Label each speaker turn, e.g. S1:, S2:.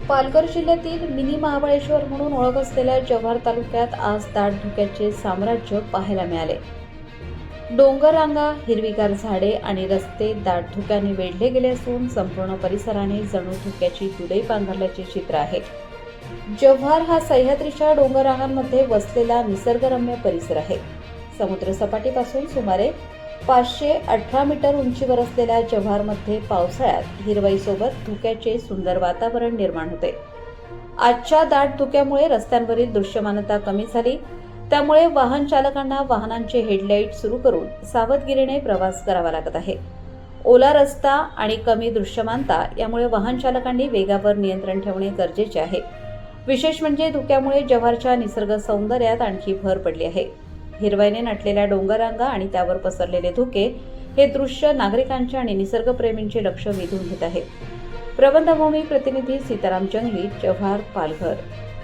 S1: पालघर जिल्ह्यातील मिनी महाबळेश्वर म्हणून ओळख असलेल्या जव्हार तालुक्यात आज दाट धुक्याचे साम्राज्य पाहायला मिळाले. डोंगररांगा, हिरवीगार झाडे आणि रस्ते दाट धुक्याने वेढले गेले असून संपूर्ण परिसराने जणू धुक्याची दुधई पांघरल्याचे चित्र आहे. जव्हार हा सह्याद्रीच्या डोंगररांगांमध्ये वसलेला निसर्गरम्य परिसर आहे. समुद्र सपाटीपासून सुमारे 518 मीटर उंचीवर असलेल्या जव्हारमध्ये पावसाळ्यात हिरवाईसोबत धुक्याचे सुंदर वातावरण निर्माण होते. आजच्या दाट धुक्यामुळे रस्त्यांवरील दृश्यमानता कमी झाली. त्यामुळे वाहन चालकांना वाहनांचे हेडलाईट सुरू करून सावधगिरीने प्रवास करावा लागत आहे. ओला रस्ता आणि कमी दृश्यमानता यामुळे वाहन चालकांनी वेगावर नियंत्रण ठेवणे गरजेचे आहे. विशेष म्हणजे धुक्यामुळे जव्हारच्या निसर्ग सौंदर्यात आणखी भर पडली आहे. हिरवाईने नटलेल्या डोंगररांगा आणि त्यावर पसरलेले धुके हे दृश्य नागरिकांचे आणि निसर्गप्रेमींचे लक्ष वेधून घेत आहे. प्रबंधभूमी प्रतिनिधी सीताराम जंगली, जव्हार, पालघर.